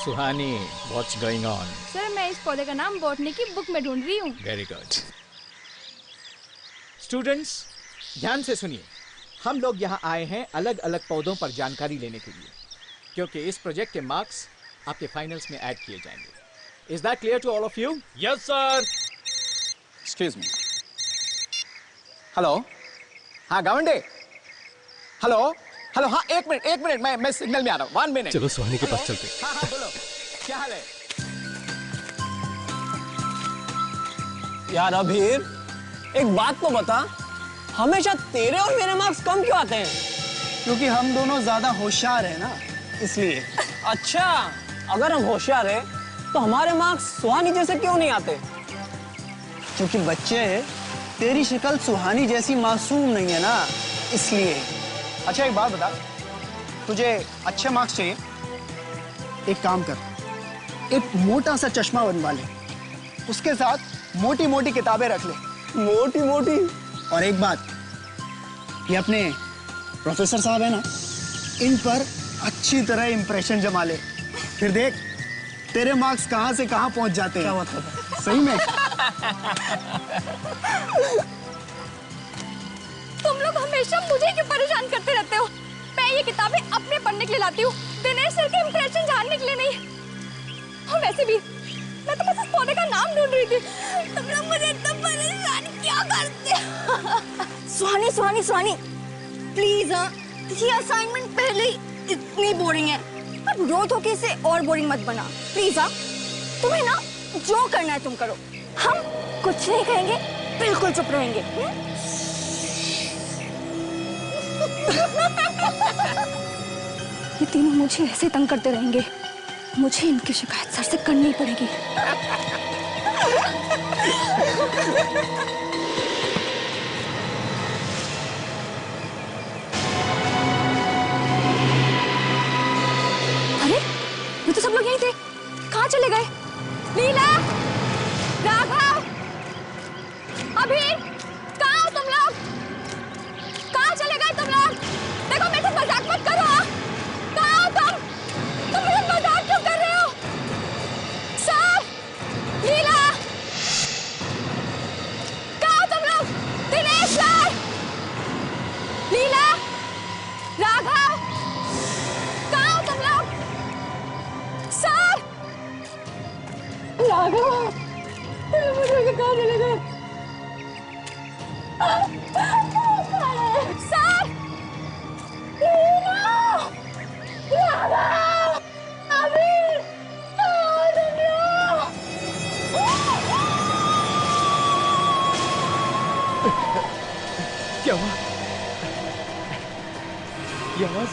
Suhani, what's going on? Sir मैं इस पौधे का नाम बॉटनी की बुक में ढूंढ रही हूँ। Very good. Students, ध्यान से सुनिए। हम लोग यहाँ आए हैं अलग अलग पौधों पर जानकारी लेने के लिए, क्योंकि इस प्रोजेक्ट के मार्क्स आपके फाइनल्स में ऐड किए जाएंगे। Is that clear to all of you? Yes, sir. Excuse me. Hello, हाँ गावंडे। हेलो, हेलो, हाँ एक मिनट, मैं सिग्नल में आ रहा हूँ। 1 मिनट। चलो सुहानी के पास चलते। हाँ बोलो, क्या हाल है? यार अभीर, एक बात तो बता, हमेशा तेरे और मेरे मार्क्स कम क्यों आते हैं? क्योंकि हम दोनों ज्यादा होशियार हैं ना, इसलिए। अच्छा, अगर हम होशियार हैं, तो हमारे मार्क्स सुहानी जैसे क्यों नहीं आते? क्योंकि बच्चे, तेरी शक्ल सुहानी जैसी मासूम नहीं है ना, इसलिए। अच्छा एक बात बता, तुझे अच्छे मार्क्स चाहिए? एक काम कर, एक मोटा सा चश्मा बनवा ले, उसके साथ मोटी मोटी किताबें रख ले। मोटी मोटी? और एक बात, ये अपने प्रोफेसर साहब है ना, इन पर अच्छी तरह इंप्रेशन जमा ले, फिर देख तेरे मार्क्स कहां से कहां पहुंच जाते हैं। क्या मतलब है? सही में। तुम लोग हमेशा मुझे क्यों परेशान करते रहते हो? मैं ये किताबें अपने पढ़ने के लिए लाती हूँ, दिनेश सर के इंप्रेशन जानने के लिए नहीं। और वैसे भी मैं तो बस इस पौधे का नाम ढूंढ रही थी। तुम लोग मुझे इतना परेशान क्यों करते हो? सुहानी प्लीज, ये असाइनमेंट पहले ही इतनी बोरिंग है, अब रोज होके इसे और बोरिंग मत बना प्लीज। तुम्हें ना जो करना है तुम करो, हम कुछ नहीं कहेंगे, बिल्कुल चुप रहेंगे। ये तीनों मुझे ऐसे तंग करते रहेंगे, मुझे इनकी शिकायत सर से करनी पड़ेगी। अरे ये तो सब लोग यहीं थे, कहाँ चले गए? लीला, राघव, अभी कहाँ हो तुम लोग? कहाँ चले गए तुम लोग? देखो मेरे से मजाक मत करो। कहाँ हो तुम? तुम मेरे मजाक क्यों कर रहे हो? सर, लीला, कहाँ हो तुम लोग? दिनेश सर, लीला, राघव, कहाँ हो तुम लोग? सर, राघव, मुझे कहाँ चले गए? सर, लीला, राघव, अभी, क्या हुआ? ये आवाज?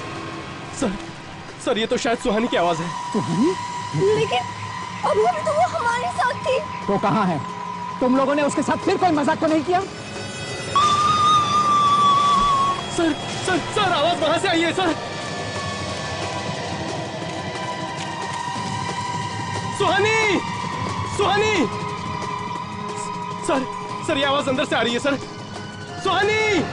सर ये तो शायद सुहानी की आवाज है। सुहानी? लेकिन अभी तो वो हमारे साथ थी। तो कहाँ है? तुम लोगों ने उसके साथ फिर कोई मजाक तो नहीं किया? सर आवाज वहां से आई है सर। सुहानी! सर ये आवाज अंदर से आ रही है सर। सुहानी!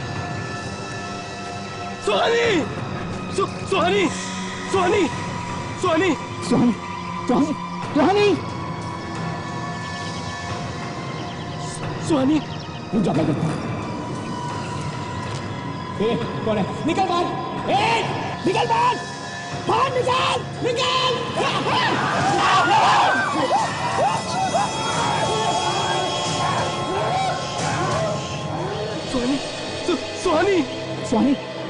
कौन है? निकल बाहर! निकल बाहर! बाहर निकल!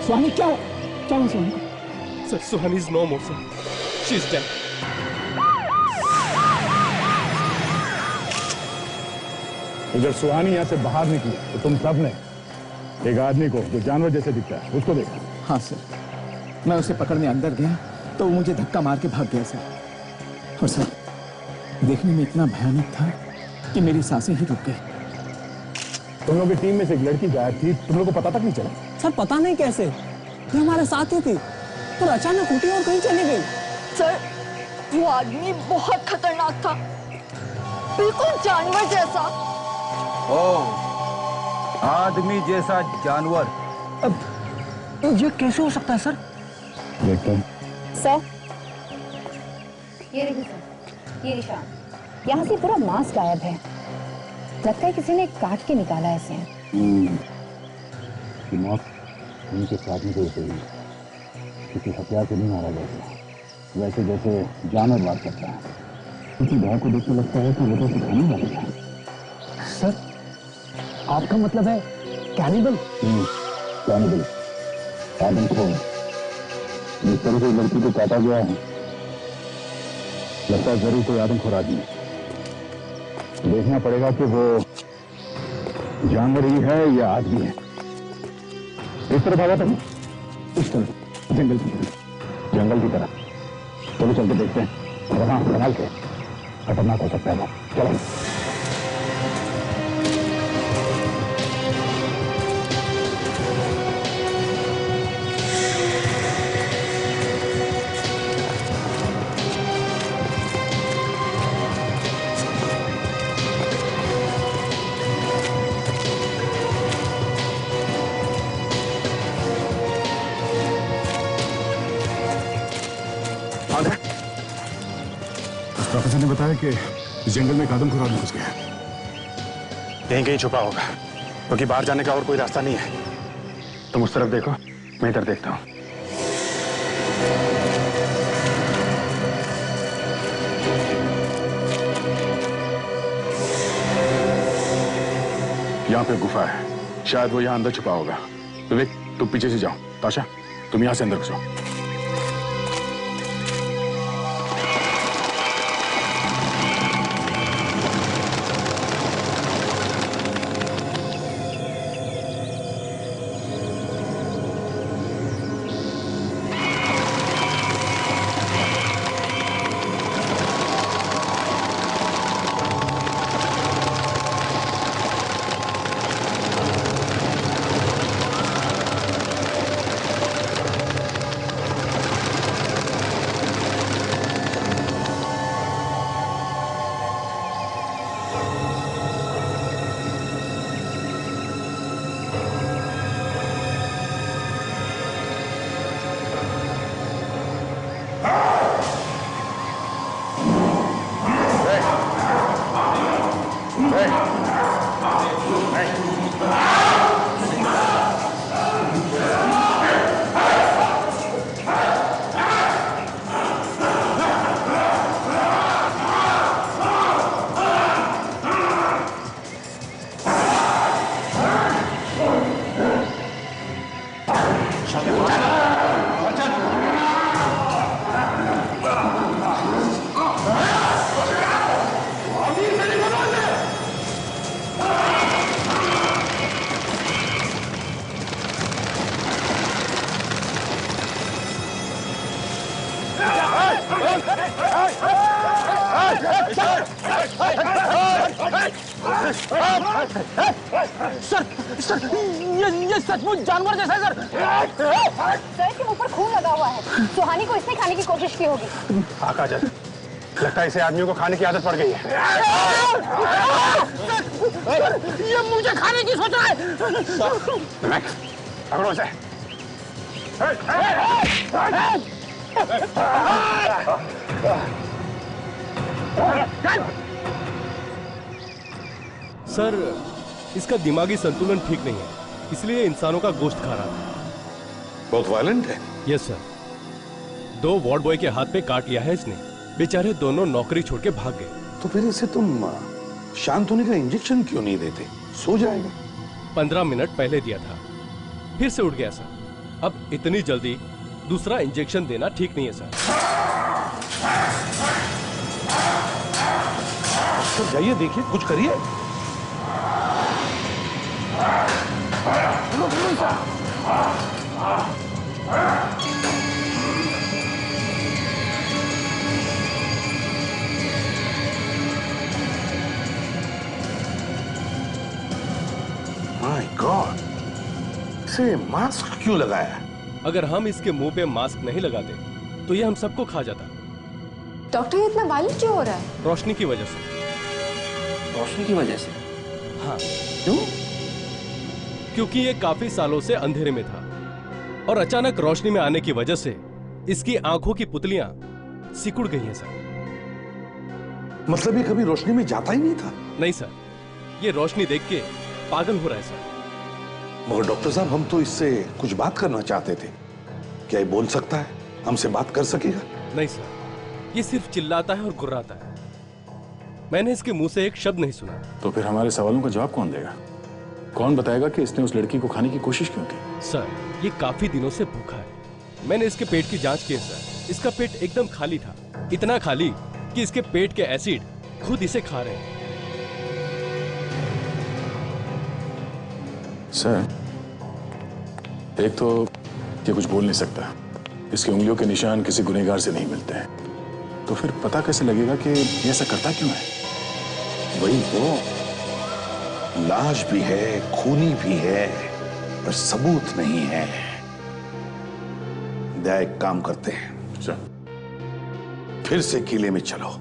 सुहानी क्या हुआ Suhani? Sir Suhani is no more sir, she is dead. जब सुहानी यहाँ से बाहर निकली तो तुम सब ने एक आदमी को जो जानवर जैसे दिखता है उसको देखा? हाँ सर, मैं उसे पकड़ने अंदर गया तो वो मुझे धक्का मार के भाग गया सर। और सर देखने में इतना भयानक था कि मेरी सांसें ही रुक गई। तुम लोग की टीम में से एक लड़की गायब थी, तुम लोग को पता तक नहीं चला? सर पता नहीं कैसे, ये हमारे साथ ही थी और अचानक उठी और कहीं चली गई। सर वो आदमी बहुत खतरनाक था, बिल्कुल जानवर जैसा। ओह, आदमी जैसा जानवर? अब ये कैसे हो सकता है सर? देखते हैं। सर ये देखिए सर, ये निशान, यहाँ से पूरा मांस गायब है। लगता है किसी ने काट के निकाला है इसे। मौत उनके काटने से होती है, किसी हथियार से नहीं मारा जाता, वैसे जैसे जानवर मार सकता है। किसी भाव को देखने लगता है कि वो तो खाने वाला है। सर, आपका मतलब है कैनिबल? कैनिबल, आदमखोर। जिस तरह से लड़की को काटा गया है, लगता है जरूर कोई आदमखोर आदमी। देखना पड़ेगा कि वो जानवर ही है या आदमी है। इस तरफ आया था, इस तरफ, जंगल की तरफ, जंगल की तरफ। चलो चल के देखते हैं। और हाँ, संभाल के, खतरनाक हो सकता है वो। चलो। प्रोफेसर ने बताया कि इस जंगल में एक आदमखोर आदमी घुस गया है। कहीं कहीं छुपा होगा, क्योंकि बाहर जाने का और कोई रास्ता नहीं है। तुम उस तरफ देखो, मैं इधर देखता हूं। यहाँ पे गुफा है, शायद वो यहाँ अंदर छुपा होगा। विवेक, तुम पीछे से जाओ। ताशा, तुम यहाँ से अंदर घुसो। सर, ये सचमुच जानवर जैसा है सर। सर के ऊपर खून लगा हुआ है। सुहानी को इसने खाने की कोशिश की होगी। हाँ काजल, लगता है इसे आदमियों को खाने की आदत पड़ गई है। सर, ये मुझे खाने की सोच रहा है। पकड़ो इसे। सर, इसका दिमागी संतुलन ठीक नहीं है, इसलिए इंसानों का गोश्त खा रहा था। बहुत वायलेंट है। यस सर, 2 वार्ड बॉय के हाथ पे काट लिया है इसने। बेचारे दोनों नौकरी छोड़ के भाग गए। तो फिर इसे तुम शांत होने का इंजेक्शन क्यों नहीं देते? सो जाएगा। 15 मिनट पहले दिया था, फिर से उठ गया सर। अब इतनी जल्दी दूसरा इंजेक्शन देना ठीक नहीं है सर। तो जाइए, देखिए, कुछ करिए। माय गॉड, इसे मास्क क्यों लगाया? अगर हम इसके मुंह पे मास्क नहीं लगाते तो ये हम सबको खा जाता। डॉक्टर, ये इतना वायलेंट क्यों हो रहा है? रोशनी की वजह से। रोशनी की वजह से? हाँ। क्यों? क्योंकि ये काफी सालों से अंधेरे में था और अचानक रोशनी में आने की वजह से इसकी आंखों की पुतलियां सिकुड़ गई हैं सर। मतलब ये कभी रोशनी में जाता ही नहीं था? नहीं सर, ये रोशनी देख के पागल हो रहा है सर। मगर डॉक्टर साहब, हम तो इससे कुछ बात करना चाहते थे। क्या ये बोल सकता है? हमसे बात कर सकेगा? नहीं सर, ये सिर्फ चिल्लाता है और गुर्राता है। मैंने इसके मुंह से एक शब्द नहीं सुना। तो फिर हमारे सवालों का जवाब कौन देगा? कौन बताएगा कि इसने उस लड़की को खाने की कोशिश क्यों की? सर, ये काफी दिनों से भूखा है। मैंने इसके पेट की जांच की है सर। इसका पेट एकदम खाली था, इतना खाली कि इसके पेट के एसिड खुद इसे खा रहे हैं। सर, एक तो ये कुछ बोल नहीं सकता, इसकी उंगलियों के निशान किसी गुनहगार से नहीं मिलते हैं, तो फिर पता कैसे लगेगा कि ये ऐसा करता क्यों है? वही तो, लाश भी है, खूनी भी है, पर सबूत नहीं है। दया, एक काम करते हैं, सर, फिर से किले में चलो।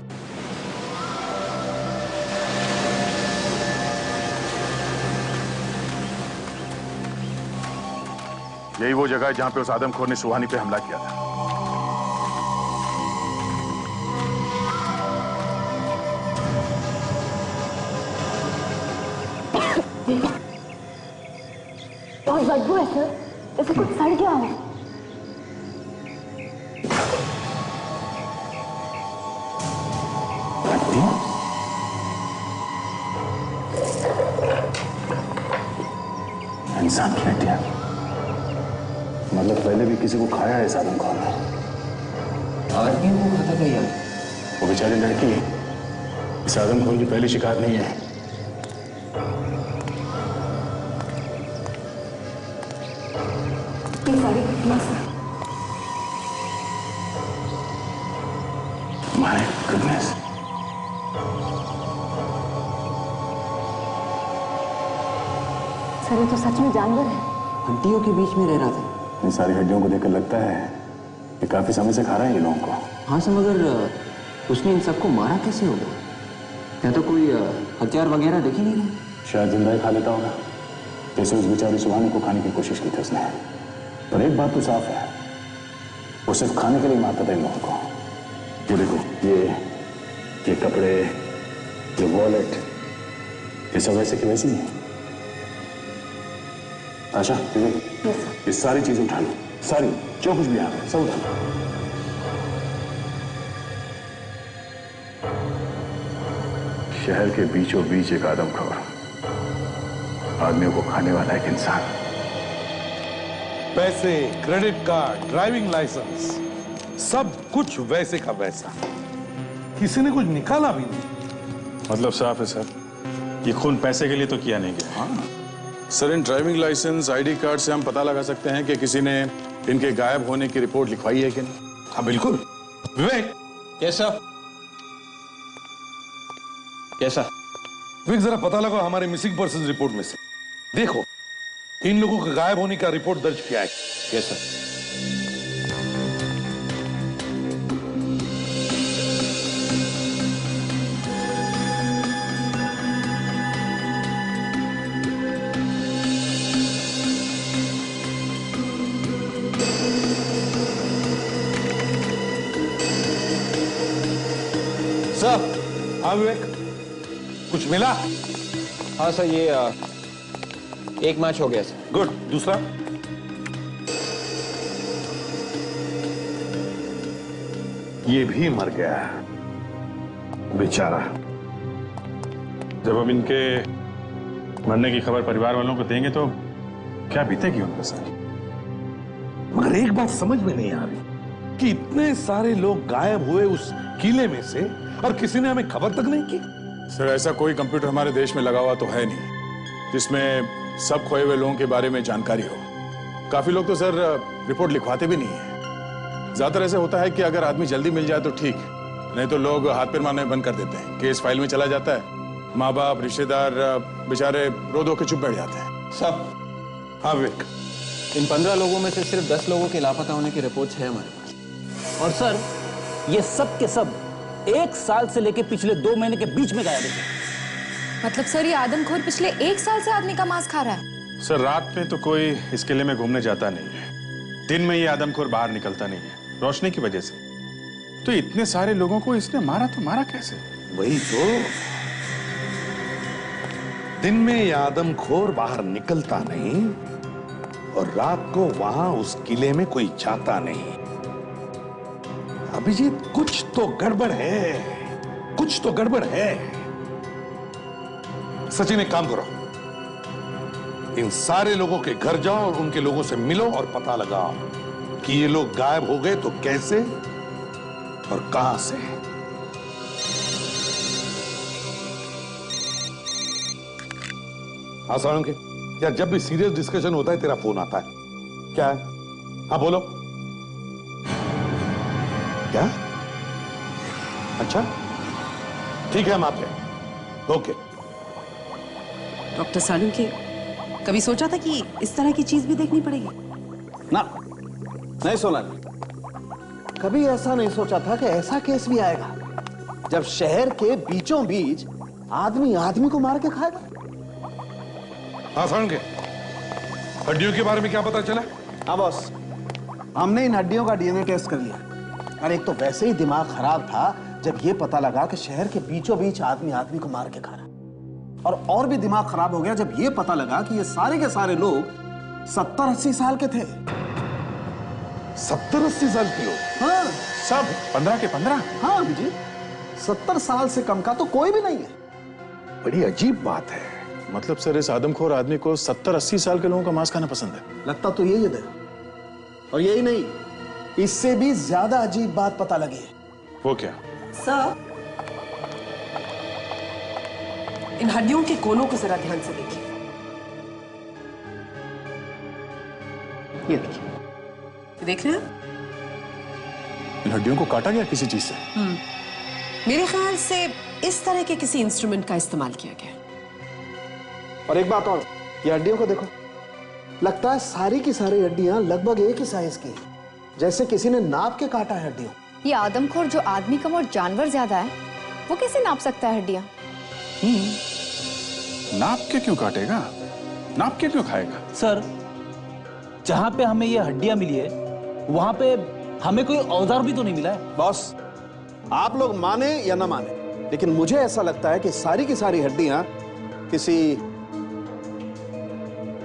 यही वो जगह है जहां पे उस आदमखोर ने सुहानी पे हमला किया था। बहुत बदबू है सर, जैसे कुछ सड़ गया हो। इंसान की हड्डियां, मतलब पहले भी किसी को खाया है इस आदमखोर ने। आदमी को खाता था यार। वो बेचारी लड़की इस आदमखोर की पहली शिकार नहीं है। ये सारी घटना सर। My goodness. सर, ये तो सच में जानवर है। हड्डियों के बीच में रह रहा था। इन सारी हड्डियों को देखकर लगता है कि काफी समय से खा रहा है ये लोगों को। हाँ सर, मगर उसने इन सबको मारा कैसे होगा? या तो कोई हथियार वगैरह देख ही नहीं रहे। शायद जिंदा ही खा लेता होगा, जैसे उस बेचारी सुहानी को खाने की कोशिश की थी उसने। पर एक बात तो साफ है, वो सिर्फ खाने के लिए मारता था इन लोगों को। ये देखो, ये कपड़े, ये वॉलेट, ये सब वैसे की वैसी है। आशा, ये सारी चीजें उठा लो, सारी जो कुछ भी यहाँ है सब उठा लो। शहर के बीचों बीच एक आदमखोर, आदमियों को खाने वाला एक इंसान। पैसे, क्रेडिट कार्ड, ड्राइविंग लाइसेंस, सब कुछ वैसे का वैसा। किसी ने कुछ निकाला भी नहीं। मतलब साफ है सर, ये खून पैसे के लिए तो किया नहीं गया। हाँ, सर, इन ड्राइविंग लाइसेंस, आईडी कार्ड से हम पता लगा सकते हैं कि किसी ने इनके गायब होने की रिपोर्ट लिखवाई है कि नहीं। हाँ बिल्कुल। विवेक, कैसा कैसा? विवेक, जरा पता लगा हमारे मिसिंग पर्सन रिपोर्ट में से। देखो, इन लोगों के गायब होने का रिपोर्ट दर्ज किया है। कैसा? सर। हाँ विवेक, कुछ मिला? हाँ सर, ये एक मैच हो गया सर। गुड। दूसरा? ये भी मर गया बेचारा। जब हम इनके मरने की खबर परिवार वालों को देंगे तो क्या बीतेगी उनके साथ। मगर एक बात समझ में नहीं आ रही कि इतने सारे लोग गायब हुए उस किले में से और किसी ने हमें खबर तक नहीं की। सर, ऐसा कोई कंप्यूटर हमारे देश में लगा हुआ तो है नहीं जिसमें सब खोए हुए लोगों के बारे में जानकारी हो। काफी लोग तो सर रिपोर्ट लिखवाते भी नहीं है। ज्यादातर ऐसे होता है कि अगर आदमी जल्दी मिल जाए तो ठीक, नहीं तो लोग हाथ पैर मारने बंद कर देते हैं। केस फाइल में चला जाता है, माँ बाप रिश्तेदार बेचारे रो धो के चुप बैठ जाते हैं। सब। हाँ विवेक, इन 15 लोगों में से सिर्फ 10 लोगों के लापता होने की रिपोर्ट है हमारे पास। और सर, ये सब के सब 1 साल से लेके पिछले 2 महीने के बीच में गायब है। मतलब सर, ये आदमखोर पिछले 1 साल से आदमी का मांस खा रहा है? सर, रात में तो कोई इस किले में घूमने जाता नहीं है, दिन में ये आदमखोर बाहर निकलता नहीं है रोशनी की वजह से। तो इतने सारे लोगों को इसने मारा तो मारा कैसे? वही तो, दिन में ये आदमखोर बाहर निकलता नहीं और रात को वहां उस किले में कोई जाता नहीं। अभिजीत, कुछ तो गड़बड़ है, कुछ तो गड़बड़ है। सचिन, एक काम करो, इन सारे लोगों के घर जाओ और उनके लोगों से मिलो और पता लगाओ कि ये लोग गायब हो गए तो कैसे और कहां से। हाँ सारंग के, यार जब भी सीरियस डिस्कशन होता है तेरा फोन आता है, क्या है? हाँ बोलो। क्या? अच्छा ठीक है, हम आते हैं। ओके। डॉक्टर सालुंके, कभी सोचा था कि इस तरह की चीज भी देखनी पड़ेगी? ना, नहीं सोनाली, कभी ऐसा नहीं सोचा था कि ऐसा केस भी आएगा जब शहर के बीचों बीच आदमी आदमी को मार के खाएगा। हाँ सारंग के, हड्डियों के बारे में क्या पता चला? हाँ बॉस, हमने इन हड्डियों का डीएनए टेस्ट कर लिया। अरे एक तो वैसे ही दिमाग खराब था जब ये पता लगा कि शहर के बीचों बीच आदमी आदमी को मार के खा रहा है, और भी दिमाग खराब हो गया जब ये पता लगा कि ये सारे के सारे लोग 70-80 साल के थे। 70-80 साल के लोग? हाँ, सब 15 के 15? हाँ अभिजीत, 70 साल से कम का तो कोई भी नहीं है। बड़ी अजीब बात है। मतलब सर, इस आदमखोर आदमी को 70-80 साल के लोगों का मांस खाना पसंद है? लगता तो यही है, और यही नहीं, इससे भी ज्यादा अजीब बात पता लगी है। वो क्या? सर, इन हड्डियों के कोनों को जरा ध्यान से देखिए। ये देखिए, ये देख रहे हैं? इन हड्डियों को काटा गया किसी चीज से? मेरे ख्याल से इस तरह के किसी इंस्ट्रूमेंट का इस्तेमाल किया गया। और एक बात और, ये हड्डियों को देखो, लगता है सारी की सारी हड्डियां लगभग एक ही साइज की हैं, जैसे किसी ने नाप के काटा है हड्डियों। ये आदमखोर जो आदमी कम और जानवर ज्यादा है, वो कैसे नाप सकता है हड्डियां? नाप के क्यों काटेगा? नाप के क्यों खाएगा? सर, जहां पे हमें ये हड्डियां मिली है, वहां पे हमें कोई औजार भी तो नहीं मिला है। बॉस, आप लोग माने या ना माने, लेकिन मुझे ऐसा लगता है कि सारी की सारी हड्डियां किसी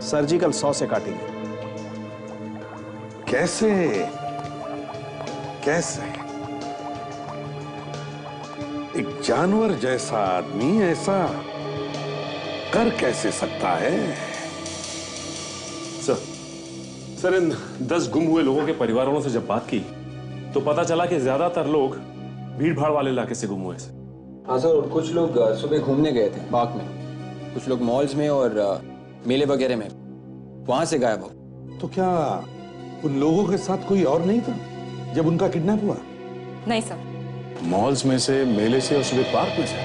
सर्जिकल सॉ से काटी गई। कैसे? कैसे? एक जानवर जैसा आदमी ऐसा कर कैसे सकता है? सर, इन 10 गुम हुए लोगों के परिवारों से जब बात की तो पता चला कि ज्यादातर लोग भीड़ भाड़ वाले इलाके से गुम हुए थे। हाँ सर, और कुछ लोग सुबह घूमने गए थे पार्क में, कुछ लोग मॉल्स में और मेले वगैरह में, वहां से गायब हो। तो क्या उन लोगों के साथ कोई और नहीं था जब उनका किडनैप हुआ? नहीं सर। मॉल्स में से, मेले से और सुबह पार्क में से?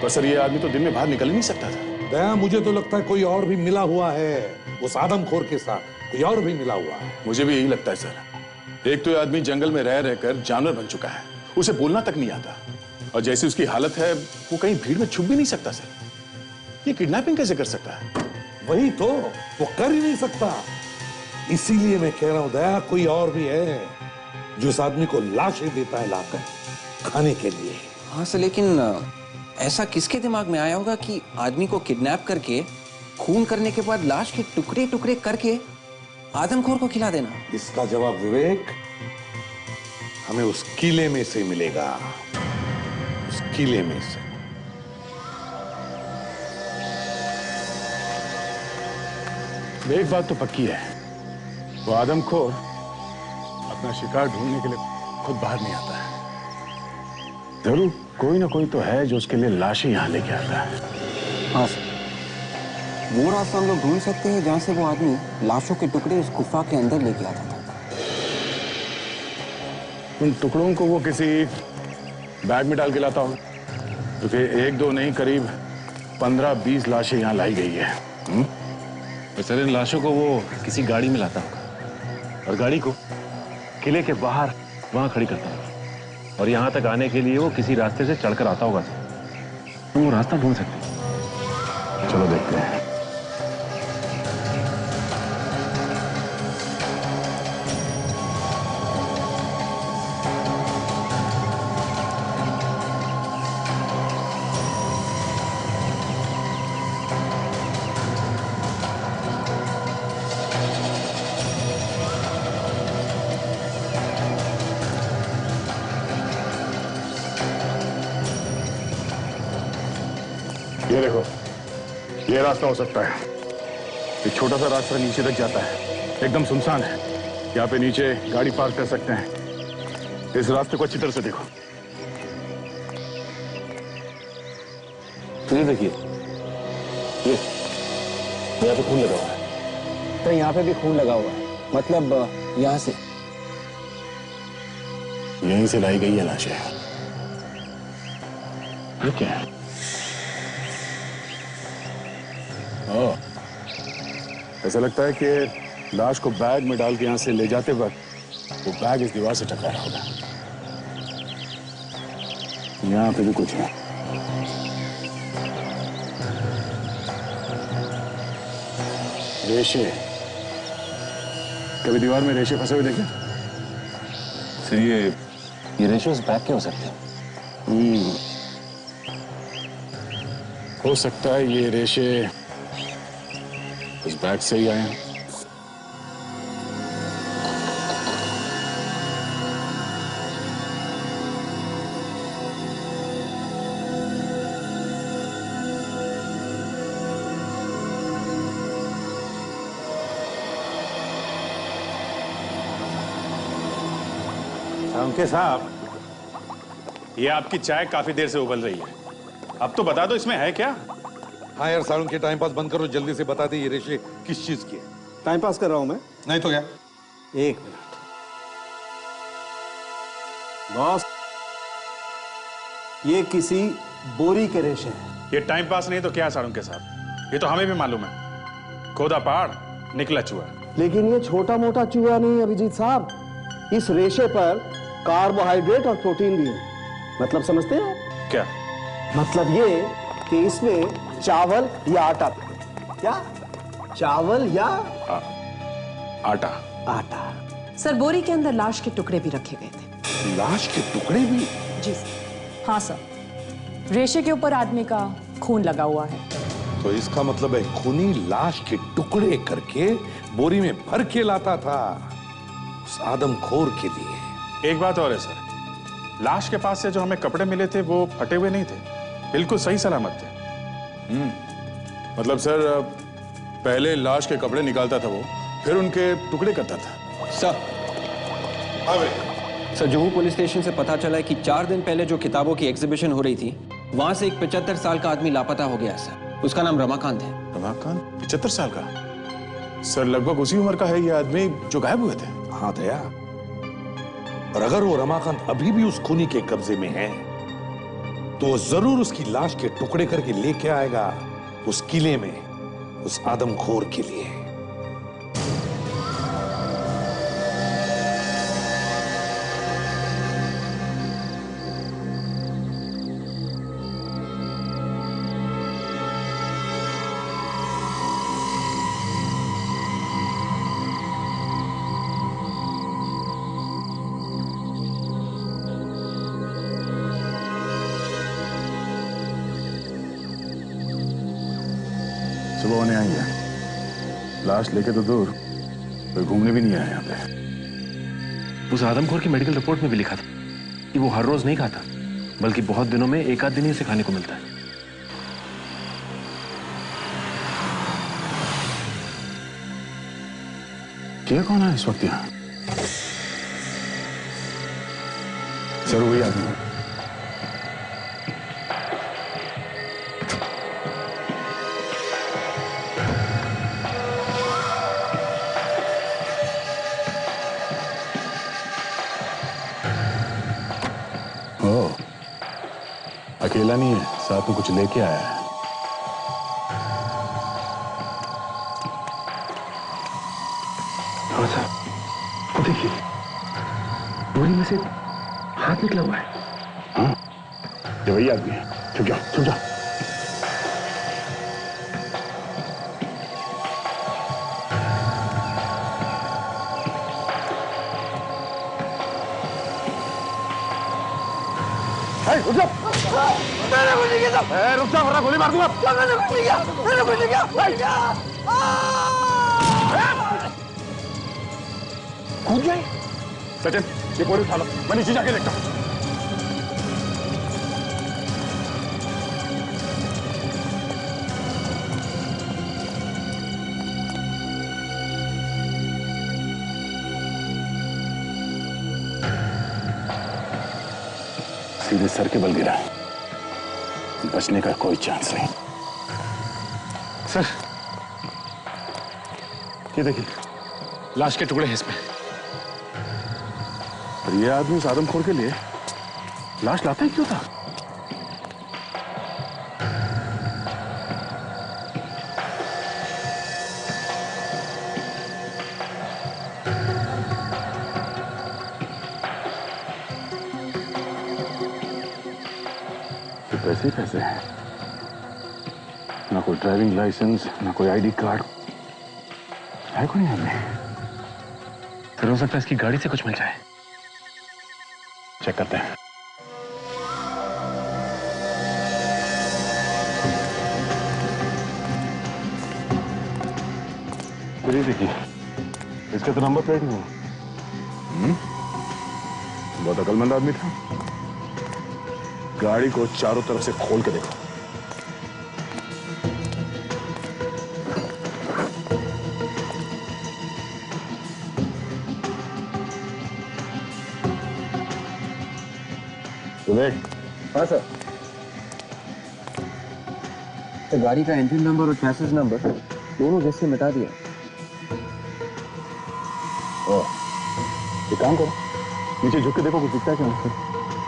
पर सर, ये आदमी तो दिन में बाहर निकल ही नहीं सकता था। दया, मुझे तो लगता है कोई और भी मिला हुआ है उस आदमखोर के साथ, कोई और भी मिला हुआ है। मुझे भी यही लगता है सर। एक तो ये आदमी जंगल में रह रहकर जानवर बन चुका है, उसे बोलना तक नहीं आता, और जैसी उसकी हालत है वो कहीं भीड़ में छुप भी नहीं सकता सर। ये किडनैपिंग कैसे कर सकता है? वही तो, वो कर ही नहीं सकता। इसीलिए मैं कह रहा हूं दया, कोई और भी है जो उस आदमी को लाशें देता है लाकर खाने के लिए। हाँ सर, लेकिन ऐसा किसके दिमाग में आया होगा कि आदमी को किडनैप करके खून करने के बाद लाश के टुकड़े टुकड़े करके आदमखोर को खिला देना? इसका जवाब विवेक हमें उस किले में से मिलेगा, उस किले में से। एक बात तो पक्की है, वो आदमखोर अपना शिकार ढूंढने के लिए खुद बाहर नहीं आता है। जरूर कोई ना कोई तो है जो उसके लिए लाशें यहां लेके आता है। हाँ सर, वो रास्ता हम लोग ढूंढ सकते हैं जहां से वो आदमी लाशों के टुकड़े उस गुफा के अंदर लेके आता था। उन टुकड़ों को वो किसी बैग में डाल के लाता होगा, क्योंकि 1-2 नहीं, करीब 15-20 लाशें यहाँ लाई गई है। तो सर, इन लाशों को वो किसी गाड़ी में लाता होगा और गाड़ी को किले के बाहर वहां खड़ी करता होगा, और यहाँ तक आने के लिए वो किसी रास्ते से चढ़कर आता होगा। तो वो रास्ता ढूंढ सकते हैं। चलो देखते हैं। ये देखो, ये रास्ता हो सकता है। एक छोटा सा रास्ता नीचे तक जाता है, एकदम सुनसान है। यहाँ पे नीचे गाड़ी पार्क कर सकते हैं। इस रास्ते को अच्छी तरह से देखो। ये देखिए, ये यहाँ पे खून लगा हुआ है। तो यहाँ पे भी खून लगा हुआ है, मतलब यहाँ से यहीं से लाई गई है लाशें। ये क्या है? ओह, ऐसा लगता है कि लाश को बैग में डाल के यहां से ले जाते वक्त वो बैग इस दीवार से टकराया होगा। यहां पे भी कुछ है। रेशे, कभी दीवार में रेशे फंसे हुए देखे? सर ये रेशे उस बैग के हो सकते हैं। हो सकता है ये रेशे उस बैग से ही आए हैं। अंके साहब, ये आपकी चाय काफी देर से उबल रही है। अब तो बता दो इसमें है क्या? हाँ यार सारुण के टाइम पास बंद करो, जल्दी से बता दे ये रेशे किस चीज की है। टाइम पास कर रहा हूं मैं। नहीं तो क्या? एक मिनट बॉस, ये किसी बोरी के रेशे हैं। ये टाइम पास नहीं तो क्या सारुण के साहब? ये तो हमें भी मालूम है, खोदा पहाड़ निकला चूहा। लेकिन ये छोटा मोटा चूहा नहीं अभिजीत साहब, इस रेशे पर कार्बोहाइड्रेट और प्रोटीन भी है। मतलब समझते हैं? क्या मतलब ये कि इसमें चावल या आटा, क्या चावल या आटा? आटा। सर, बोरी के अंदर लाश के टुकड़े भी रखे गए थे। लाश के टुकड़े भी? जी सर। हाँ सर, रेशे के ऊपर आदमी का खून लगा हुआ है। तो इसका मतलब है खूनी लाश के टुकड़े करके बोरी में भर के लाता था उस आदमखोर के लिए। एक बात और है सर, लाश के पास से जो हमें कपड़े मिले थे वो फटे हुए नहीं थे, बिल्कुल सही सलामत थे। मतलब सर, पहले लाश के कपड़े निकालता था वो, फिर उनके टुकड़े करता था। सर, जुहू पुलिस स्टेशन से पता चला है कि 4 दिन पहले जो किताबों की एग्जीबिशन हो रही थी, वहां से एक 75 साल का आदमी लापता हो गया सर। उसका नाम रमाकांत है। रमाकांत? 75 साल का? सर, लगभग उसी उम्र का है ये आदमी जो गायब हुए थे। हाँ दया, और अगर वो रमाकांत अभी भी उस खूनी के कब्जे में है तो वो जरूर उसकी लाश के टुकड़े करके लेके आएगा उस किले में उस आदमखोर के लिए। सुबह होने आई है, लाश लेके तो दूर, कोई घूमने भी नहीं आया यहाँ पे। उस आदमखोर की मेडिकल रिपोर्ट में भी लिखा था कि वो हर रोज नहीं खाता, बल्कि बहुत दिनों में एक आध दिन ही उसे खाने को मिलता है। क्या कौन है इस वक्त यहाँ? सर, वही आदमी है। अकेला नहीं है, साथ में कुछ लेके आया है। हाँ सर, वो देखिए, बोरी में से हाथ निकला हुआ है। हाँ, ये वही आदमी है। छुप जाओ, छुप जाओ। रुक जाओ, मैंने कुछ नहीं किया। रुक जाओ वरना गोली मार दूंगा। मैंने कुछ नहीं किया, मैंने कुछ नहीं किया। कूद गए। सचिन, ये बोरी उठा लो, मैं नीचे जाके देखता हूँ। सीधे सर के बल गिरा। बचने का कोई चांस नहीं। सर, ये देखिए, लाश के टुकड़े हैं इसमें। और ये आदमी उस आदमखोर के लिए लाश लाता ही क्यों था? पैसे ही पैसे हैं, ना कोई ड्राइविंग लाइसेंस, ना कोई आईडी कार्ड है। कोई नहीं हमें। फिर हो सकता है इसकी गाड़ी से कुछ मिल जाए। चेक करते हैं। फिर ये देखिए, इसका तो नंबर प्लेट नहीं है। बहुत अकलमंद आदमी था। गाड़ी को चारों तरफ से खोल के देखो। हाँ सर, तो गाड़ी का इंजन नंबर और चैसिस नंबर दोनों जैसे मिटा दिया। एक काम करो, नीचे झुक के देखो कुछ दिखता है क्या सर?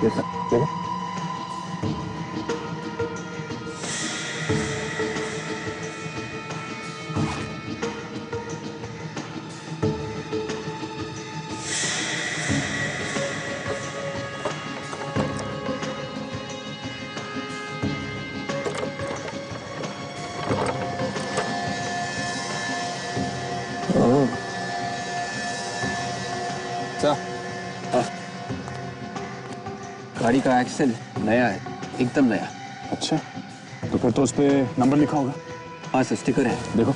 यस सर, देखो। गाड़ी का एक्सेल नया है, एकदम नया। अच्छा, तो फिर तो उस पे नंबर लिखा होगा। हाँ सर, स्टिकर है, देखो।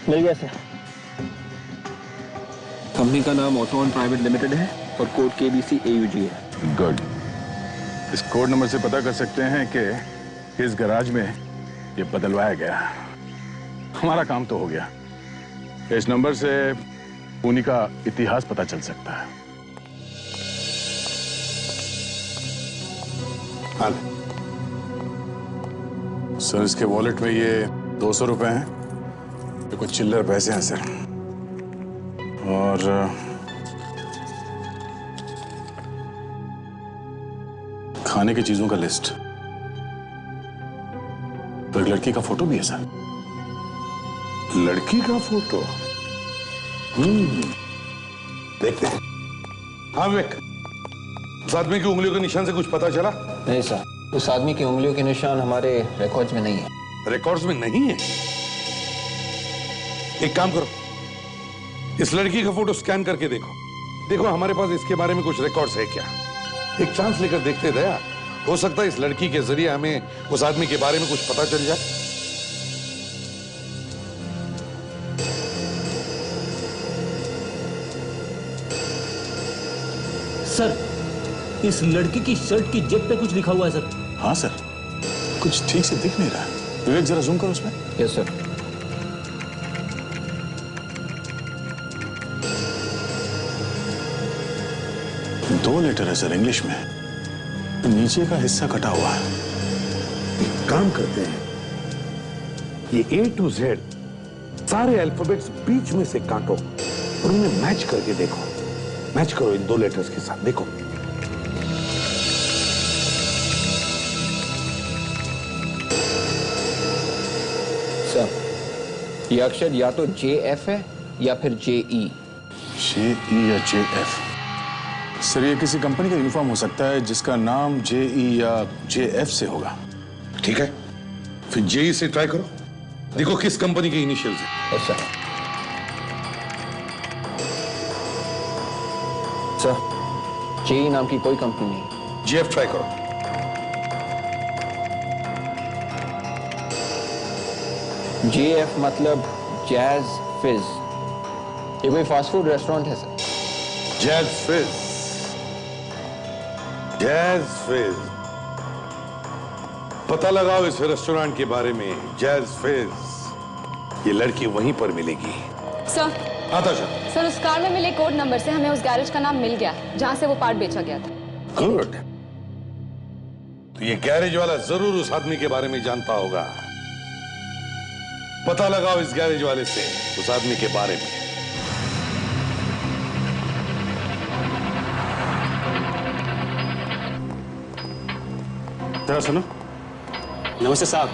मिल गया सर। कंपनी का नाम ऑटोन प्राइवेट लिमिटेड है और कोड KBC AUG है। गुड। इस कोड नंबर से पता कर सकते हैं कि इस गैराज में ये बदलवाया गया। हमारा काम तो हो गया। इस नंबर से पुणे का इतिहास पता चल सकता है। हाँ सर, इसके वॉलेट में ये 200 रुपए हैं, ये कुछ चिल्लर पैसे हैं सर, और खाने की चीजों का लिस्ट। तो एक लड़की का फोटो भी है सर। लड़की का फोटो? देखते हैं। हाँ विवेक, उस आदमी की उंगलियों के निशान से कुछ पता चला? नहीं सर, उस आदमी की उंगलियों के निशान हमारे रिकॉर्ड्स में नहीं है। रिकॉर्ड्स में नहीं है? एक काम करो, इस लड़की का फोटो स्कैन करके देखो। देखो हमारे पास इसके बारे में कुछ रिकॉर्ड्स है क्या। एक चांस लेकर देखते दया, हो सकता है इस लड़की के जरिए हमें उस आदमी के बारे में कुछ पता चल जाए। सर, इस लड़की की शर्ट की जेब पे कुछ लिखा हुआ है सर। हाँ सर, कुछ ठीक से दिख नहीं रहा। विवेक जरा जूम करो उसमें। Yes sir. दो लेटर है सर इंग्लिश में, नीचे का हिस्सा कटा हुआ है। एक काम करते हैं, ये A to Z सारे अल्फाबेट्स बीच में से काटो और उन्हें मैच करके देखो। मैच करो इन दो लेटर्स के साथ, देखो। सर, ये अक्षर या तो JF है या फिर JE। JE या JF? सर, ये किसी कंपनी का यूनिफॉर्म हो सकता है जिसका नाम JE या JF से होगा। ठीक है, फिर JE से ट्राई करो, देखो किस कंपनी के इनिशियल्स हैं। सर, JE नाम की कोई कंपनी नहीं। JF ट्राई करो। JF मतलब जैज फिज। ये कोई फास्ट फूड रेस्टोरेंट है सर। जैज फिज, जैज फिज। पता लगाओ इस रेस्टोरेंट के बारे में, जैज फेज। ये लड़की वहीं पर मिलेगी। सर, आता जा। सर उस कार में मिले कोड नंबर से हमें उस गैरेज का नाम मिल गया जहां से वो पार्ट बेचा गया था। गुड। तो ये गैरेज वाला जरूर उस आदमी के बारे में जानता होगा। पता लगाओ इस गैरेज वाले से उस आदमी के बारे में। जरा सुनो। नमस्ते साहब,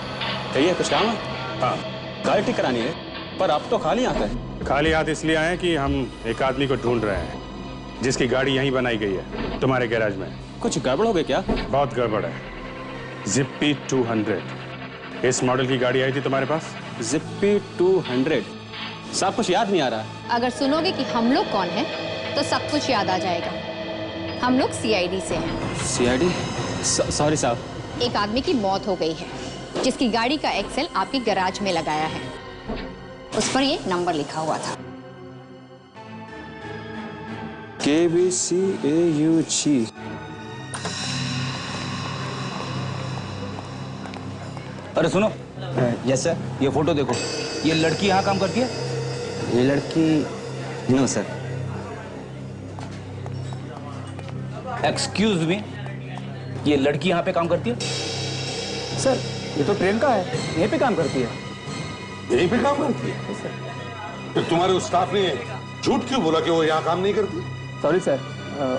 कहिए कुछ काम है? हाँ, गाड़ी ठीक करानी है, पर आप तो खाली हाथ है। खाली हाथ इसलिए आए कि हम एक आदमी को ढूंढ रहे हैं जिसकी गाड़ी यहीं बनाई गई है, तुम्हारे गैराज में। कुछ गड़बड़ हो गई क्या? बहुत गड़बड़ है। जिप्पी 200 इस मॉडल की गाड़ी आई थी तुम्हारे पास। जिप्पी 200? साहब कुछ याद नहीं आ रहा। अगर सुनोगे कि हम लोग कौन हैं, तो सब कुछ याद आ जाएगा। हम लोग सीआईडी से हैं। सीआईडी? सॉरी साहब। एक आदमी की मौत हो गई है जिसकी गाड़ी का एक्सेल आपके गैराज में लगाया है। उस पर ये नंबर लिखा हुआ था। KBCAUG। अरे सुनो। Yes sir. ये फोटो देखो। ये लड़की यहाँ काम करती है? ये लड़की? No sir. एक्सक्यूज मी, ये लड़की यहाँ पे काम करती है? सर ये तो ट्रेन का है, यहीं पे काम करती है। यहीं पे काम करती है? फिर तुम्हारे उस स्टाफ ने झूठ क्यों बोला कि वो यहाँ काम नहीं करती? सॉरी सर,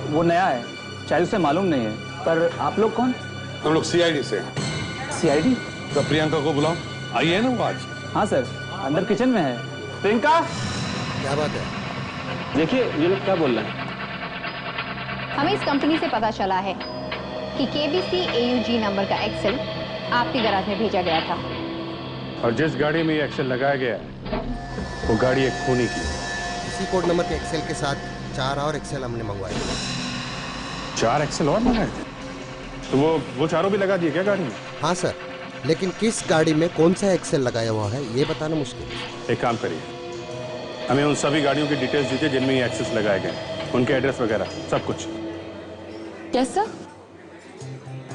वो नया है, शायद उसे मालूम नहीं है। पर आप लोग कौन? हम लोग सीआईडी से हैं। सीआईडी? तो प्रियंका को बुलाओ, आई है ना वो आज? हाँ सर, अंदर किचन में है। प्रियंका! क्या बात है? देखिए ये लोग क्या बोल रहे हैं। हमें इस कंपनी से पता चला है कि KBCAUG नंबर का एक्सेल आपके गैराज में भेजा गया था। और जिस गाड़ी में ये एक्सेल लगाया गया है वो गाड़ी एक खूनी की। इसी कोड नंबर के एक्सेल के साथ 4 और एक्सेल हमने मंगवाए। 4 एक्सेल और मंगाए थे? तो वो चारों भी लगा दिए क्या गाड़ी में? हाँ सर, लेकिन किस गाड़ी में कौन सा एक्सेल लगाया हुआ है ये बताना मुश्किल है। एक काम करिए, हमें उन सभी गाड़ियों की डिटेल्स दीजिए जिनमें ये एक्सेस लगाए गए, उनके एड्रेस वगैरह सब कुछ। Yes sir.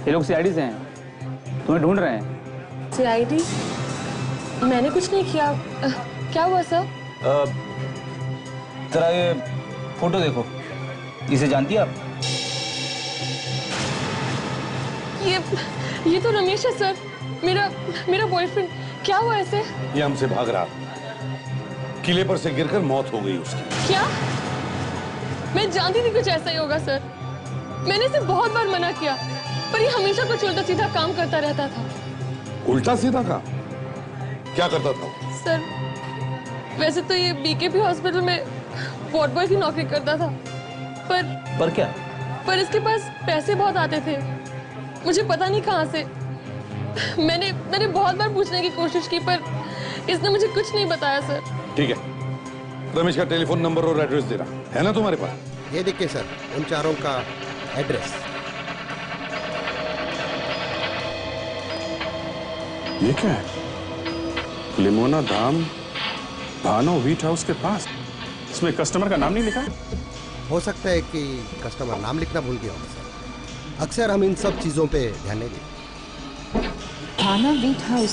ये लोग सीआईडी से हैं, तुम्हें ढूंढ रहे हैं। सीआईडी? मैंने कुछ नहीं किया। क्या हुआ सर? जरा ये फोटो देखो, इसे जानती है आप? ये तो रमेश है सर, मेरा बॉयफ्रेंड। क्या हुआ ऐसे? ये हमसे भाग रहा, किले पर से गिरकर मौत हो गई उसकी। क्या? मैं जानती थी कुछ ऐसा ही होगा सर। मैंने इसे बहुत बार मना किया, पर ये हमेशा कुछ उल्टा सीधा काम करता रहता था। उल्टा सीधा काम? क्या करता था? सर वैसे तो ये BKP हॉस्पिटल में वार्ड बॉय की नौकरी करता था, पर क्या? पर इसके पास पैसे बहुत आते थे, मुझे पता नहीं कहाँ से। मैंने बहुत बार पूछने की कोशिश की, पर इसने मुझे कुछ नहीं बताया सर। ठीक है, रमेश का टेलीफोन नंबर और एड्रेस दे रहा है ना तुम्हारे पास? ये देखिए सर, उन चारों का एड्रेस। ये क्या है? लिमोना धाम, भानो व्हीट हाउस के पास। इसमें कस्टमर का नाम नहीं लिखा? हो सकता है कि कस्टमर नाम लिखना भूल गया होगा सर। अक्सर हम इन सब चीजों पे ध्यान नहीं देते। भाना व्हीट हाउस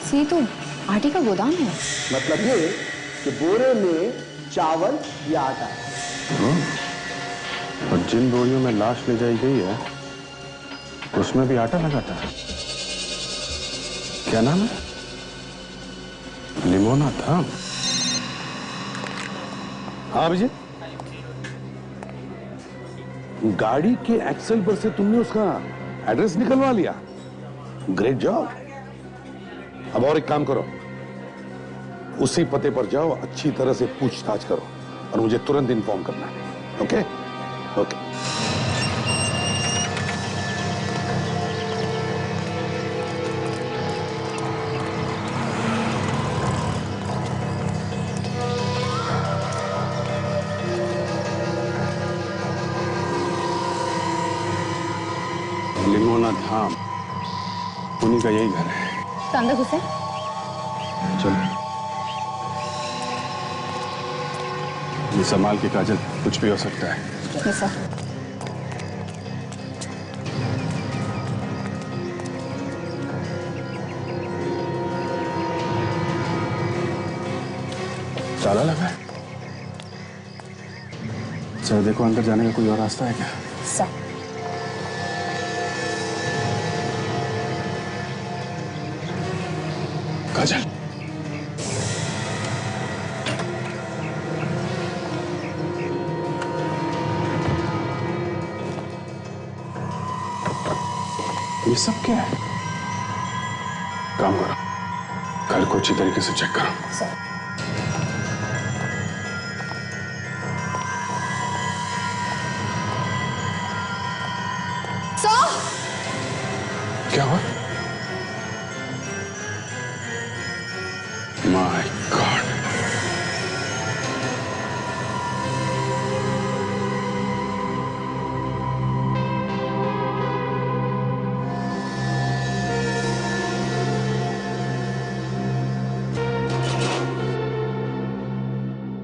से तो आटे का गोदाम है। मतलब ये कि बोरे में चावल या आटा। और जिन बोरियों में लाश ले जाई गई है उसमें भी आटा लगाता है। क्या नाम है? लिमोना धाम। हाँ विजय, गाड़ी के एक्सेल पर से तुमने उसका एड्रेस निकलवा लिया। Great job. अब और एक काम करो, उसी पते पर जाओ, अच्छी तरह से पूछताछ करो और मुझे तुरंत इन्फॉर्म करना है। ओके? ओके। लिमोना धाम, उन्हीं का यही घर है। तो अंदर घुसे। चलो ये संभाल के काजल, कुछ भी हो सकता है। Yes sir. लगा है। सर देखो अंदर जाने का कोई और रास्ता है क्या? सर काजल, ये सब क्या है? काम करो, घर को अच्छी तरीके से चेक करो। सर क्या हुआ? माय गॉड,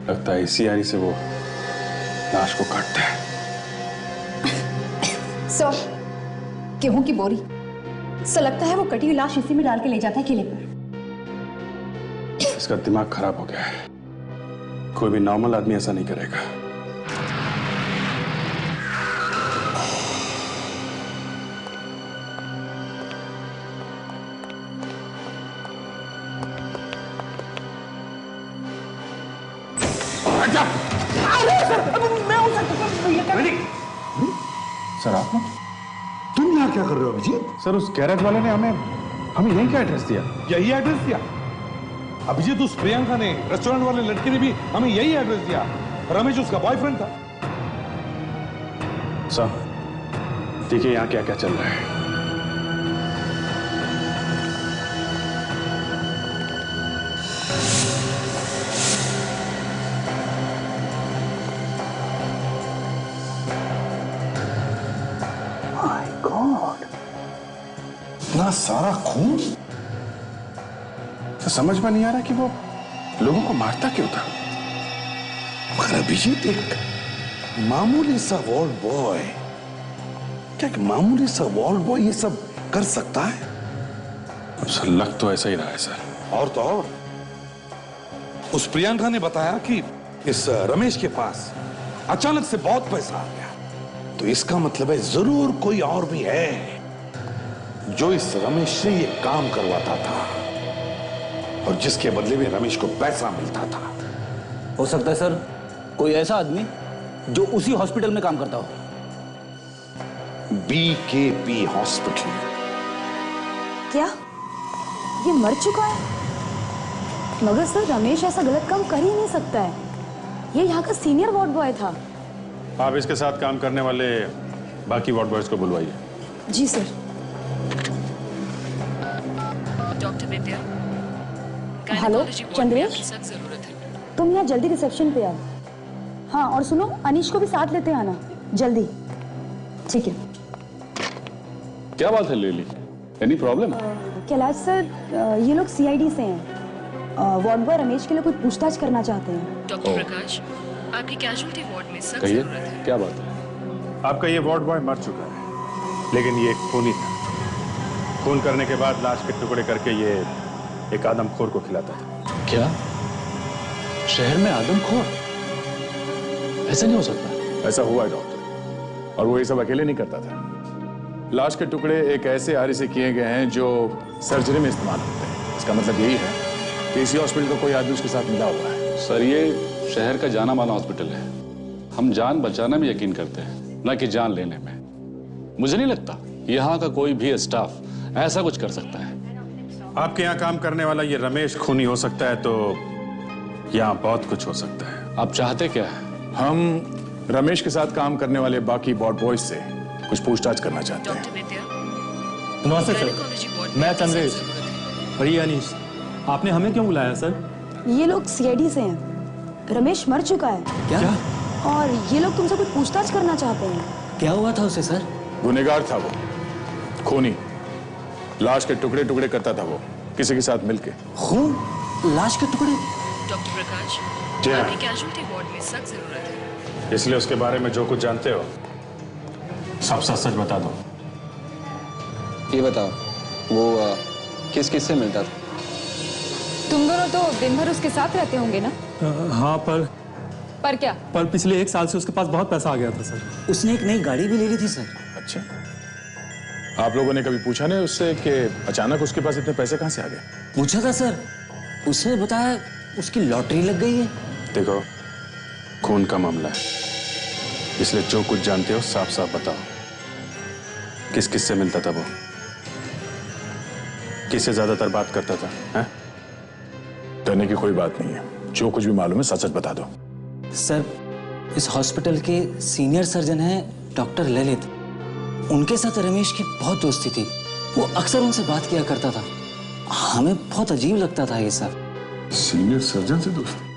लगता है इसी आरी से वो लाश को काटते हैं। सर, गेहूं की बोरी। सर लगता है वो कटी हुई लाश इसी में डाल के ले जाता है किले पर। इसका दिमाग खराब हो गया है। कोई भी नॉर्मल आदमी ऐसा नहीं करेगा। सर आप लोग, तुम यहाँ क्या कर रहे हो अभिजीत? सर उस गैरेज वाले ने हमें यही क्या एड्रेस दिया? यही एड्रेस दिया? अभिजीत, उस प्रियंका ने, रेस्टोरेंट वाले लड़के ने भी हमें यही एड्रेस दिया। रमेश उसका बॉयफ्रेंड था। सर देखिए यहाँ क्या क्या चल रहा है। माय गॉड, इतना सारा खून। तो समझ में नहीं आ रहा कि वो लोगों को मारता क्यों था। मगर अभिजीत, एक मामूली सा वार्ड बॉय, क्या एक मामूली सा वार्ड बॉय ये सब कर सकता है? अब सर लग तो ऐसा ही रहा है सर। और तो और उस प्रियंका ने बताया कि इस रमेश के पास अचानक से बहुत पैसा आ गया, तो इसका मतलब है जरूर कोई और भी है जो इस रमेश से ये काम करवाता था और जिसके बदले में रमेश को पैसा मिलता था। हो सकता है सर कोई ऐसा आदमी जो उसी हॉस्पिटल में काम करता हो। BKP hospital. क्या ये मर चुका है? मगर सर रमेश ऐसा गलत काम कर ही नहीं सकता है। ये यहाँ का सीनियर वार्ड बॉय था। आप इसके साथ काम करने वाले बाकी वार्ड बॉयज को बुलवाइए। जी सर। डॉक्टर विद्या, हेलो चंद्रेश, जरूरत है। तुम यहाँ जल्दी रिसेप्शन पे आओ। हाँ और सुनो, अनीश को भी साथ लेते आना जल्दी। ठीक है। क्या बात है लेली, एनी प्रॉब्लम? कैलाश सर, ये लोग CID से हैं। वार्ड बॉय रमेश के लिए कुछ पूछताछ करना चाहते हैं। डॉक्टर प्रकाश, आपकी कैजुअल्टी वार्ड में सख्त कहिए, जरूरत है। क्या बात है? आपका ये वार्ड बॉय मर चुका है, लेकिन ये खूनी था। खून करने के बाद लाश के टुकड़े करके ये एक आदमखोर को खिलाता था। क्या शहर में आदमखोर? ऐसा नहीं हो सकता। ऐसा हुआ है डॉक्टर, और वो ये सब अकेले नहीं करता था। लाश के टुकड़े एक ऐसे आरी से किए गए हैं जो सर्जरी में इस्तेमाल होते हैं। इसका मतलब यही है कि इसी हॉस्पिटल का कोई आदमी उसके साथ मिला हुआ है। सर ये शहर का जाना माना हॉस्पिटल है। हम जान बचाने में यकीन करते हैं, न कि जान लेने में। मुझे नहीं लगता यहाँ का कोई भी स्टाफ ऐसा कुछ कर सकता है। आपके यहाँ काम करने वाला ये रमेश खूनी हो सकता है, तो यहाँ बहुत कुछ हो सकता है। आप चाहते क्या है? हम रमेश के साथ काम करने वाले बाकी वार्ड बॉयज से कुछ पूछताछ करना चाहते हैं। डॉक्टर विद्या, नमस्ते सर, गायनेकोलॉजी वार्ड मैं में चंद्रेश। सख्त जरूरत है। और ये अनीश, आपने हमें क्यों बुलाया सर? ये लोग CID से हैं। रमेश मर चुका है। क्या? और ये लोग तुमसे कुछ पूछताछ करना चाहते हैं। क्या हुआ था उसे सर? गुनहगार था वो, खूनी। लाश के टुकड़े टुकड़े करता था वो किसी के साथ मिलके। खून? लाश के टुकड़े? डॉक्टर प्रकाश, जी हाँ। आपकी कैजुअल्टी वार्ड में सख्त जरूरत है। इसलिए उसके बारे में जो कुछ जानते हो सब सच सच बता दो। ये बताओ, वो किस किस से मिलता था? तुम दोनों तो दिन भर उसके साथ रहते होंगे ना? हाँ, पर क्या? पर पिछले 1 साल से उसके पास बहुत पैसा आ गया था सर। उसने एक नई गाड़ी भी ले ली थी सर। अच्छा, आप लोगों ने कभी पूछा नहीं उससे कि अचानक उसके पास इतने पैसे कहाँ से आ गए? पूछा था सर, उसने बताया उसकी लॉटरी लग गई है। देखो, खून का मामला है, इसलिए जो कुछ जानते हो साफ साफ बताओ। किस किस से मिलता था वो? किससे ज्यादातर बात करता था? हैं? डरने की कोई बात नहीं है, जो कुछ भी मालूम है सच सच बता दो। सर, इस हॉस्पिटल के सीनियर सर्जन हैं डॉक्टर ललित, उनके साथ रमेश की बहुत दोस्ती थी। वो अक्सर उनसे बात किया करता था। हमें बहुत अजीब लगता था ये सब। सीनियर सर्जन से दोस्ती?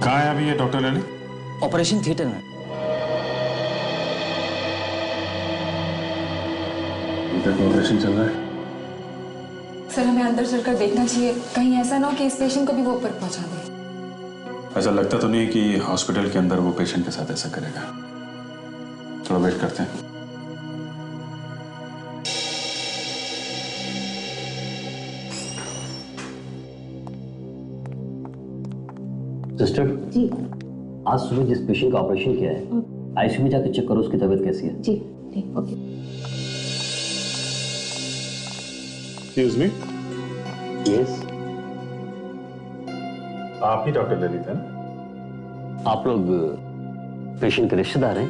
कहाँ है अभी ये डॉक्टर ललित? ऑपरेशन थिएटर में। ऑपरेशन चल रहा है? सर, हमें अंदर चलकर देखना चाहिए, कहीं ऐसा ना हो कि इस पेशेंट को भी वो ऊपर पहुंचा दे। ऐसा लगता तो नहीं कि हॉस्पिटल के अंदर वो पेशेंट के साथ ऐसा करेगा। थोड़ा वेट करते हैं। सिस्टर जी, आज सुबह जिस पेशेंट का ऑपरेशन किया है, आईसीयू में जाकर चेक करो उसकी तबीयत कैसी है। जी ठीक, ओके। Excuse me. यस, आप ही डॉक्टर ललित हैं? आप लोग पेशेंट के रिश्तेदार हैं?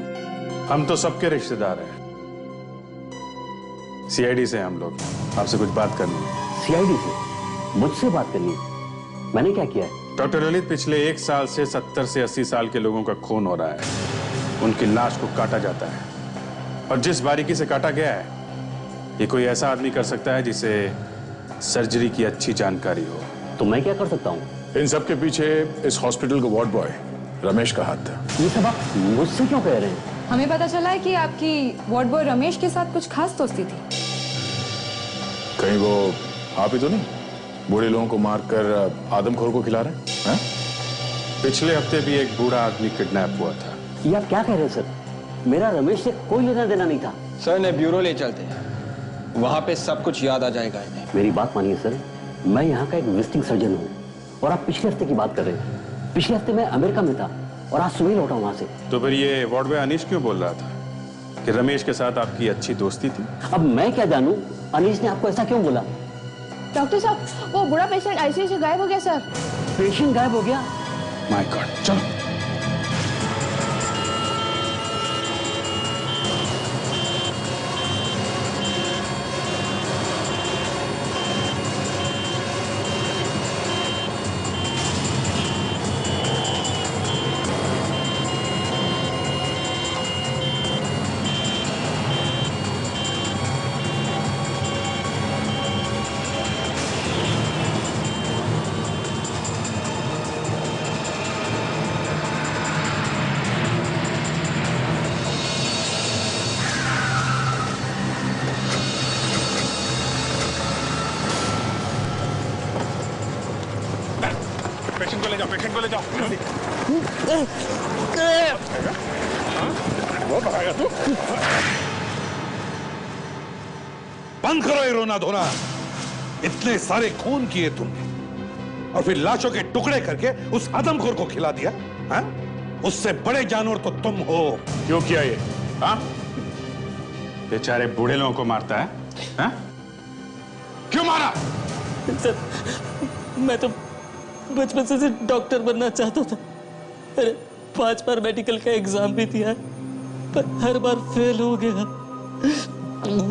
हम तो सबके रिश्तेदार हैं। सीआईडी से हम लोग, आपसे कुछ बात करनी है। सीआईडी से? मुझसे बात करनी है? मैंने क्या किया है? डॉक्टर ललित, पिछले 1 साल से 70 से 80 साल के लोगों का खून हो रहा है। उनकी लाश को काटा जाता है, और जिस बारीकी से काटा गया है, ये कोई ऐसा आदमी कर सकता है जिसे सर्जरी की अच्छी जानकारी हो। तो मैं क्या कर सकता हूँ? इन सब के पीछे इस हॉस्पिटल का वार्ड बॉय रमेश का हाथ था। ये सब आप मुझसे क्यों कह रहे हैं? हमें पता चला है कि आपकी वार्ड बॉय रमेश के साथ कुछ खास दोस्ती थी। कहीं वो आप ही तो नहीं बूढ़े लोगों को मारकर आदमखोर को खिला रहे हैं? पिछले हफ्ते भी एक बूढ़ा आदमी किडनैप हुआ था। ये आप क्या कह रहे हैं सर? मेरा रमेश से कोई लेना देना नहीं था। सर ने ब्यूरो ले चलते हैं, वहां पे सब कुछ याद आ जाएगा इन्हें। मेरी बात मानिए सर, मैं यहाँ का एक विजिटिंग सर्जन हूँ, और आप पिछले हफ्ते की बात कर रहे हैं। पिछले हफ्ते मैं अमेरिका में था और आज सुबह लौटा वहां से। तो फिर ये वार्ड बॉय अनीश क्यों बोल रहा था कि रमेश के साथ आपकी अच्छी दोस्ती थी? अब मैं क्या जानूं अनीश ने आपको ऐसा क्यों बोला? डॉक्टर साहब, वो बूढ़ा पेशेंट आईसीयू से गायब हो गया सर। पेशेंट गायब हो गया? माय गॉड, चलो। पेशेंट को ले जाओ। वो भगाएगा तू? बंद करो ये रोना धोना। इतने सारे खून किए तुमने, और फिर लाशों के टुकड़े करके उस आदमखोर को खिला दिया। हाँ? उससे बड़े जानवर तो तुम हो। क्यों किया ये? हाँ? बेचारे बूढ़े लोगों को मारता है? हाँ? क्यों मारा? सर, मैं तो बचपन से डॉक्टर बनना चाहता था। अरे 5 बार मेडिकल का एग्जाम भी दिया, पर हर बार फेल हो गया।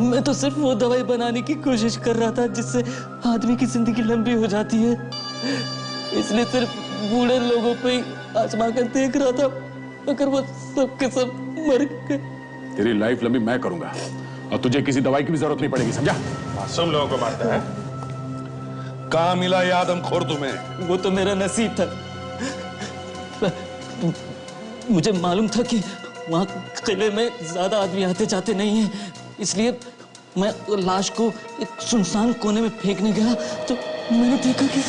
मैं तो सिर्फ वो दवाई बनाने की कोशिश कर रहा था जिससे आदमी की जिंदगी लंबी हो जाती है। इसलिए सिर्फ बूढ़े लोगों पे ही आजमा कर देख रहा था, अगर वो सब के सब मर गए। तेरी लाइफ लंबी मैं करूंगा, और तुझे किसी दवाई की भी जरूरत नहीं पड़ेगी, समझा? मासूम लोगों को मारता है। कहाँ मिला ये आदमखोर तुम्हें? वो तो मेरा नसीब था। मुझे मालूम था कि वहाँ किले में ज्यादा आदमी आते जाते नहीं हैं, इसलिए मैं लाश को एक सुनसान कोने में फेंकने गया तो मैंने देखा कि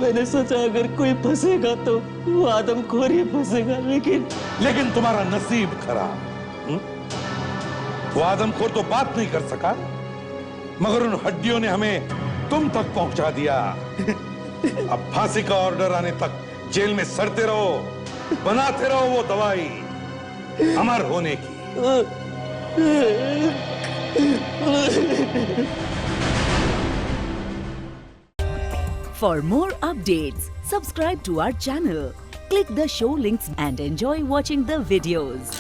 मैंने सोचा अगर कोई फंसेगा तो वो आदमखोर ही फंसेगा, लेकिन तुम्हारा नसीब खराब। वो आदमखोर तो बात नहीं कर सका, मगर उन हड्डियों ने हमें तुम तक पहुंचा दिया। अब फांसी का ऑर्डर आने तक जेल में सड़ते रहो, बनाते रहो वो दवाई अमर होने की। For more updates, subscribe to our channel, click the show links and enjoy watching the videos.